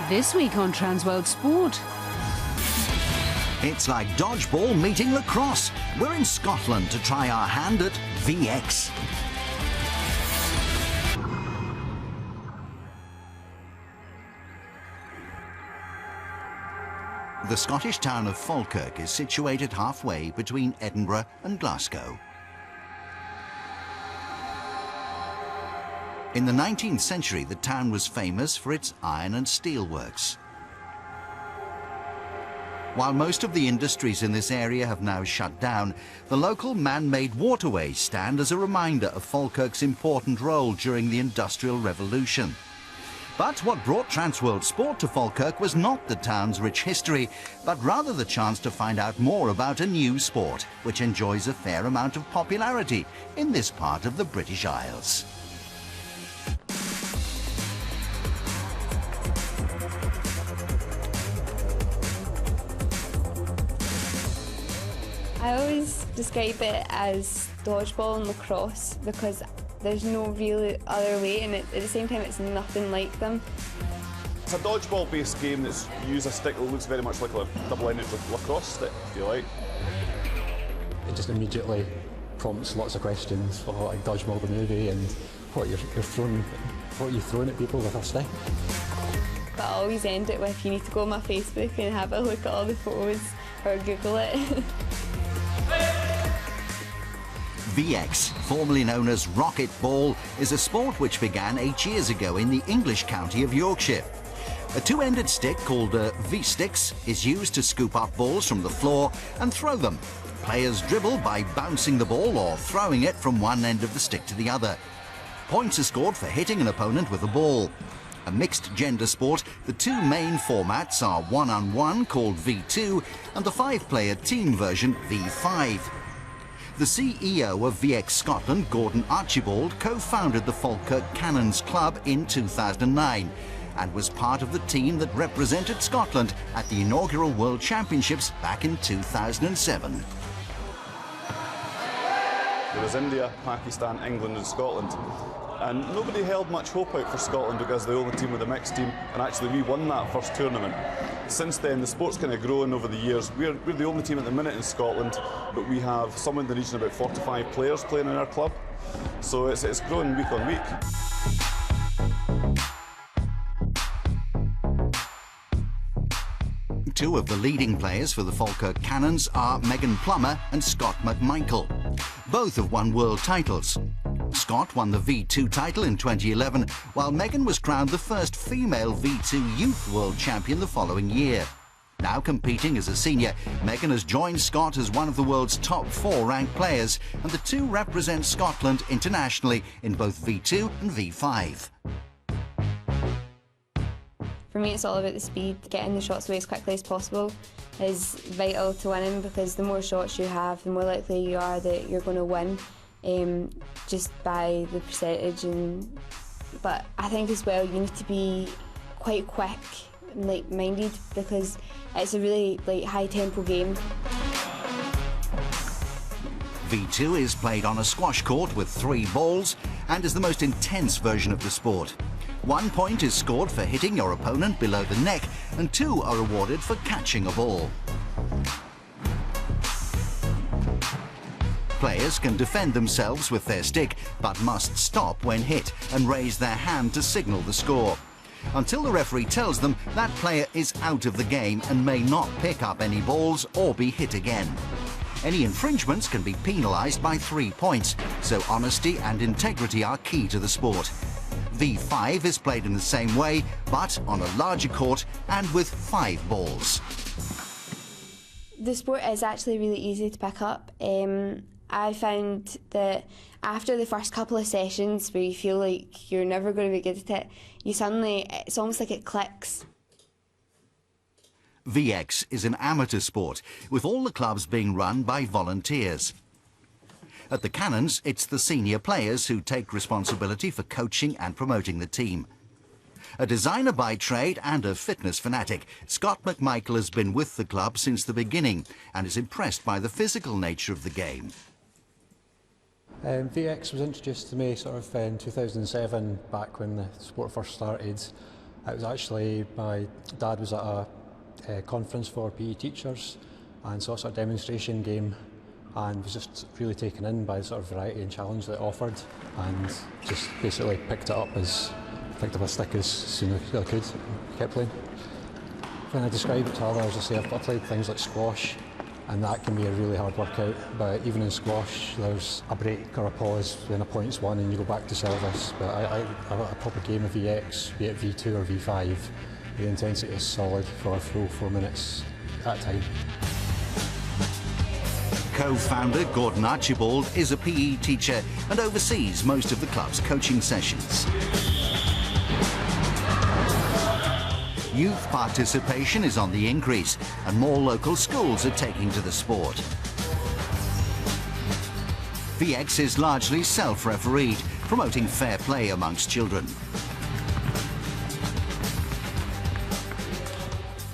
This week on Transworld Sport. It's like dodgeball meeting lacrosse. We're in Scotland to try our hand at VX. The Scottish town of Falkirk is situated halfway between Edinburgh and Glasgow. In the 19th century, the town was famous for its iron and steel works. While most of the industries in this area have now shut down, the local man-made waterways stand as a reminder of Falkirk's important role during the Industrial Revolution. But what brought Transworld Sport to Falkirk was not the town's rich history, but rather the chance to find out more about a new sport, which enjoys a fair amount of popularity in this part of the British Isles. I always describe it as dodgeball and lacrosse because there's no really other way, and at the same time it's nothing like them. It's a dodgeball-based game that's used a stick that looks very much like a double-ended lacrosse stick, if you like. It just immediately prompts lots of questions for like dodgeball the movie and what you're throwing at people with a stick. But I always end it with, you need to go on my Facebook and have a look at all the photos or Google it. VX, formerly known as rocket ball, is a sport which began 8 years ago in the English county of Yorkshire. A two-ended stick called a V-sticks is used to scoop up balls from the floor and throw them. Players dribble by bouncing the ball or throwing it from one end of the stick to the other. Points are scored for hitting an opponent with a ball. A mixed-gender sport, the two main formats are one-on-one called V2 and the five-player team version V5. The CEO of VX Scotland, Gordon Archibald, co-founded the Falkirk Cannons Club in 2009 and was part of the team that represented Scotland at the inaugural World Championships back in 2007. There was India, Pakistan, England and Scotland. And nobody held much hope out for Scotland because they're the only team with a mixed team, and actually we won that first tournament. Since then, the sport's kind of grown over the years. We're the only team at the minute in Scotland, but we have somewhere in the region of about 45 players playing in our club. So it's growing week on week. Two of the leading players for the Falkirk Cannons are Megan Plummer and Scott McMichael. Both have won world titles. Scott won the V2 title in 2011, while Megan was crowned the first female V2 Youth World Champion the following year. Now competing as a senior, Megan has joined Scott as one of the world's top 4 ranked players, and the two represent Scotland internationally in both V2 and V5. For me, it's all about the speed. Getting the shots away as quickly as possible is vital to winning because the more shots you have, the more likely you are that you're going to win. Just by the percentage, but I think as well you need to be quite quick and minded because it's a really high tempo game. V2 is played on a squash court with 3 balls and is the most intense version of the sport. 1 point is scored for hitting your opponent below the neck and 2 are awarded for catching a ball. Players can defend themselves with their stick, but must stop when hit and raise their hand to signal the score. Until the referee tells them that player is out of the game and may not pick up any balls or be hit again. Any infringements can be penalised by 3 points, so honesty and integrity are key to the sport. V5 is played in the same way, but on a larger court and with 5 balls. The sport is actually really easy to pick up. I found that after the first couple of sessions where you feel like you're never going to be good at it, it's almost like it clicks. VX is an amateur sport, with all the clubs being run by volunteers. At the Cannons, it's the senior players who take responsibility for coaching and promoting the team. A designer by trade and a fitness fanatic, Scott McMichael has been with the club since the beginning and is impressed by the physical nature of the game. VX was introduced to me sort of in 2007, back when the sport first started. It was actually, my dad was at a conference for PE teachers and saw a sort of demonstration game and was just really taken in by the sort of variety and challenge that it offered, and just basically picked up a stick as soon as I could, kept playing. When I describe it to others, I say I played things like squash, and that can be a really hard workout, but even in squash there's a break or a pause when a point's won and you go back to service. But a proper game of VX, be it V2 or V5, the intensity is solid for a full 4 minutes at a time. Co-founder Gordon Archibald is a PE teacher and oversees most of the club's coaching sessions. Youth participation is on the increase and more local schools are taking to the sport. VX is largely self-refereed, promoting fair play amongst children.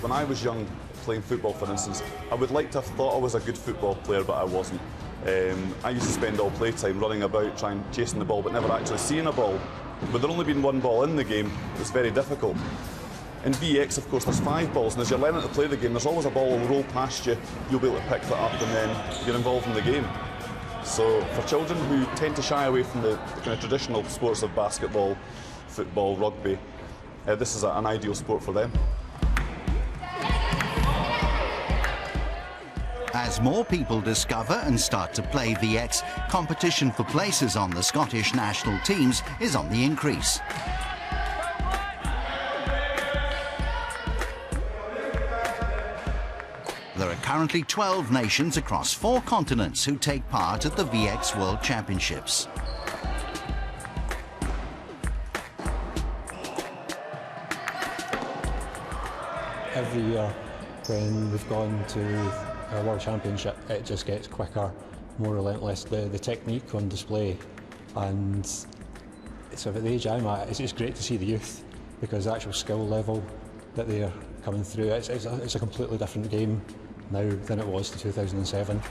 When I was young, playing football for instance, I would like to have thought I was a good football player, but I wasn't. I used to spend all playtime running about, chasing the ball, but never actually seeing a ball. With there only being one ball in the game, it's very difficult. In VX, of course, there's 5 balls, and as you're learning to play the game, there's always a ball will roll past you, you'll be able to pick that up, and then you're involved in the game. So for children who tend to shy away from the kind of traditional sports of basketball, football, rugby, this is an ideal sport for them. As more people discover and start to play VX, competition for places on the Scottish national teams is on the increase. There are currently 12 nations across 4 continents who take part at the VX World Championships. Every year when we've gone to a World Championship, it just gets quicker, more relentless. The technique on display, and so at the age I'm at, it's great to see the youth, because the actual skill level that they're coming through, it's a completely different game now than it was in 2007.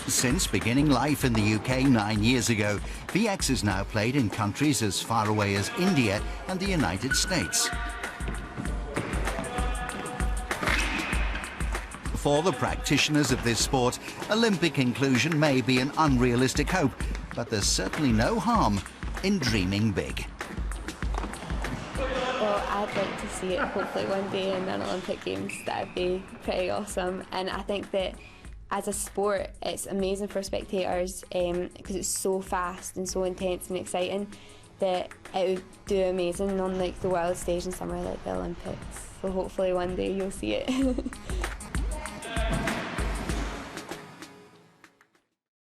Since beginning life in the UK 9 years ago, VX is now played in countries as far away as India and the United States. For the practitioners of this sport, Olympic inclusion may be an unrealistic hope, but there's certainly no harm in dreaming big. Well, I'd like to see it hopefully one day in an Olympic Games. That'd be pretty awesome. And I think that as a sport, it's amazing for spectators because it's so fast and so intense and exciting that it would do amazing on like the world stage and somewhere like the Olympics. So hopefully one day you'll see it.